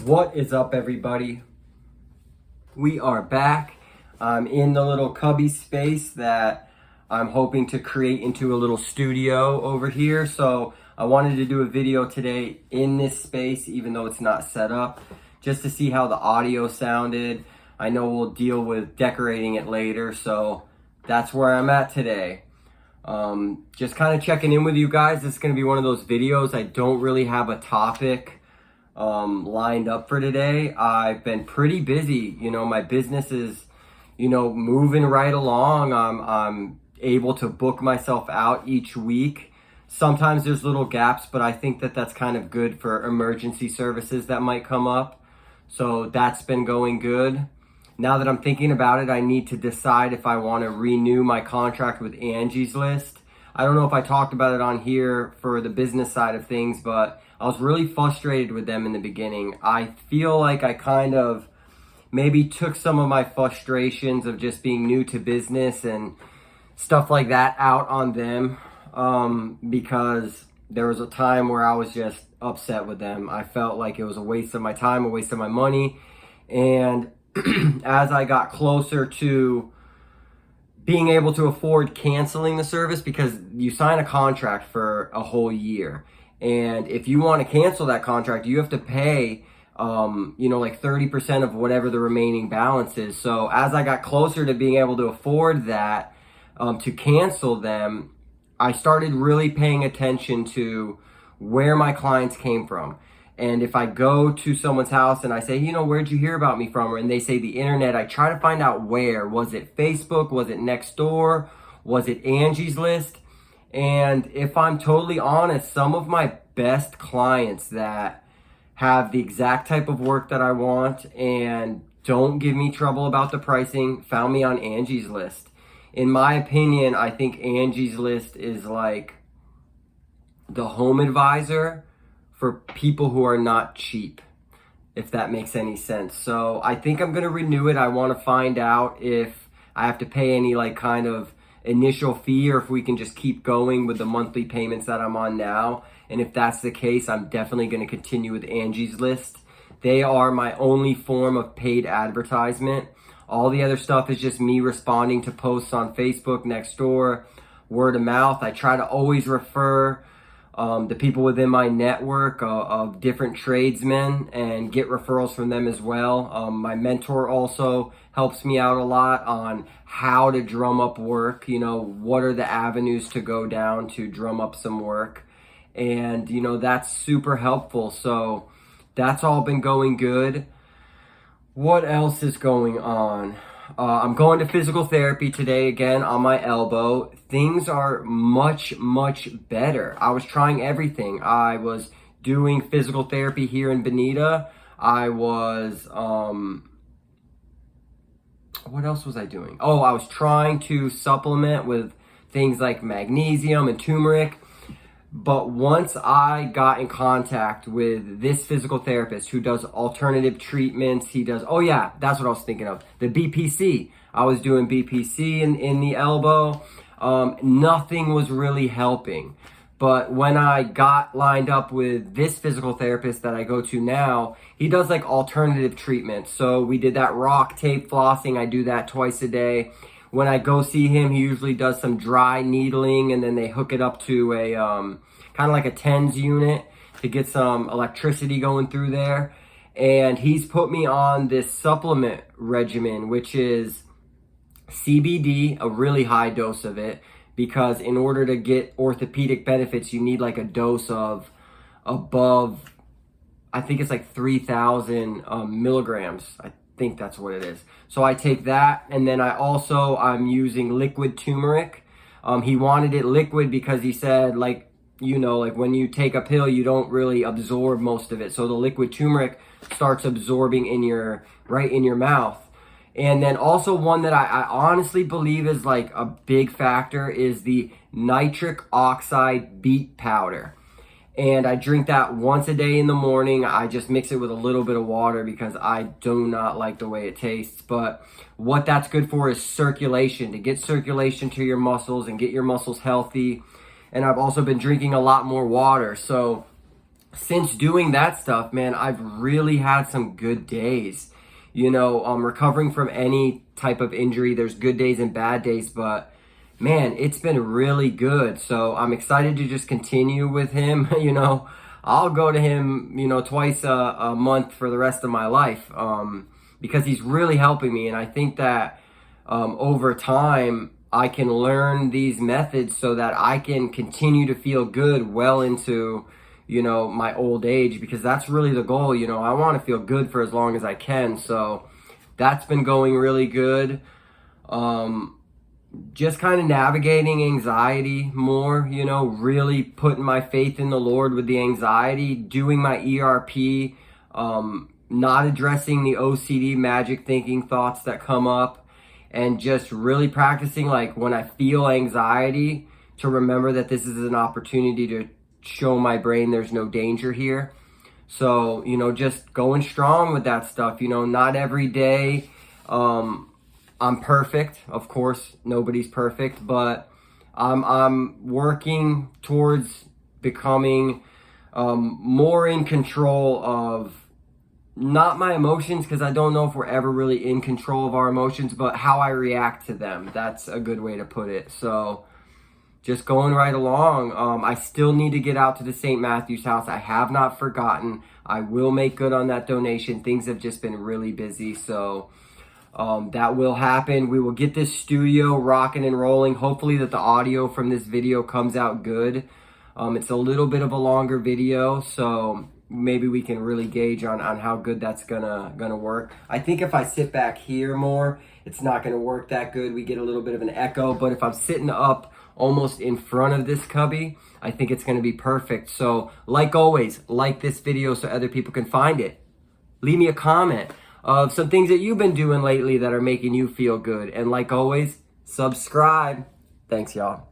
What is up, everybody? We are back. I'm in the little cubby space that I'm hoping to create into a little studio over here. So I wanted to do a video today in this space, even though it's not set up, just to see how the audio sounded. I know we'll deal with decorating it later, so that's where I'm at today. Just kind of checking in with you guys. This is going to be one of those videos. I don't really have a topic lined up for today. I've been pretty busy. My business is, moving right along. I'm able to book myself out each week. Sometimes there's little gaps, but I think that that's kind of good for emergency services that might come up. So that's been going good. Now that I'm thinking about it, I need to decide if I want to renew my contract with Angies List. I don't know if I talked about it on here for the business side of things, but I was really frustrated with them in the beginning. I feel like I kind of maybe took some of my frustrations of just being new to business and stuff like that out on them, because there was a time where I was just upset with them. I felt like it was a waste of my time, a waste of my money. And as I got closer to being able to afford canceling the service, because you sign a contract for a whole year, and if you want to cancel that contract, you have to pay like 30% of whatever the remaining balance is. So as I got closer to being able to afford that, to cancel them, I started really paying attention to where my clients came from. And if I go to someone's house and I say, where'd you hear about me from? And they say the internet, I try to find out where. Was it Facebook? Was it Nextdoor? Was it Angie's List? And if I'm totally honest, some of my best clients that have the exact type of work that I want and don't give me trouble about the pricing found me on Angie's List. In my opinion, I think Angie's List is like the home advisor for people who are not cheap, if that makes any sense. So I think I'm going to renew it. I want to find out if I have to pay any kind of initial fee, or if we can just keep going with the monthly payments that I'm on now. And if that's the case, I'm definitely going to continue with Angie's List. They are my only form of paid advertisement. All the other stuff is just me responding to posts on Facebook, Nextdoor, word of mouth. I try to always refer the people within my network of different tradesmen and get referrals from them as well. My mentor also helps me out a lot on how to drum up work. What are the avenues to go down to drum up some work? And, that's super helpful. So that's all been going good. What else is going on? I'm going to physical therapy today again on my elbow. Things are much, much better. I was trying everything. I was doing physical therapy here in Bonita. I was, what else was I doing? Oh, I was trying to supplement with things like magnesium and turmeric. But once I got in contact with this physical therapist who does alternative treatments, oh yeah, that's what I was thinking of. The BPC. I was doing BPC in the elbow. Nothing was really helping. But when I got lined up with this physical therapist that I go to now, he does alternative treatments. So we did that rock tape flossing. I do that twice a day. When I go see him, he usually does some dry needling, and then they hook it up to a kind of like a TENS unit to get some electricity going through there. And he's put me on this supplement regimen, which is CBD, a really high dose of it, because in order to get orthopedic benefits, you need a dose of above, I think it's 3,000 milligrams. I think that's what it is. So I take that, and then I'm using liquid turmeric. He wanted it liquid because he said when you take a pill, you don't really absorb most of it. So the liquid turmeric starts absorbing right in your mouth. And then also one that I honestly believe is a big factor is the nitric oxide beet powder. And I drink that once a day in the morning. I just mix it with a little bit of water because I do not like the way it tastes. But what that's good for is circulation, to get circulation to your muscles and get your muscles healthy. And I've also been drinking a lot more water. So since doing that stuff, man, I've really had some good days. Recovering from any type of injury, there's good days and bad days, but man, it's been really good. So I'm excited to just continue with him. I'll go to him, twice a month for the rest of my life, because he's really helping me. And I think that over time, I can learn these methods so that I can continue to feel good well into, my old age, because that's really the goal. I want to feel good for as long as I can. So that's been going really good. Just kind of navigating anxiety more, really putting my faith in the Lord with the anxiety, doing my ERP, not addressing the OCD magic thinking thoughts that come up, and just really practicing, like, when I feel anxiety, to remember that this is an opportunity to show my brain there's no danger here. So, just going strong with that stuff. Not every day I'm perfect. Of course, nobody's perfect, but I'm working towards becoming more in control of not my emotions, because I don't know if we're ever really in control of our emotions, but how I react to them. That's a good way to put it. So just going right along. I still need to get out to the St. Matthew's house. I have not forgotten. I will make good on that donation. Things have just been really busy, so that will happen. We will get this studio rocking and rolling. Hopefully that the audio from this video comes out good. It's a little bit of a longer video, so maybe we can really gauge on how good that's gonna work. I think if I sit back here more, it's not gonna work that good. We get a little bit of an echo, but if I'm sitting up almost in front of this cubby, I think it's gonna be perfect. So like always, like this video so other people can find it. Leave me a comment of some things that you've been doing lately that are making you feel good. And like always, subscribe. Thanks, y'all.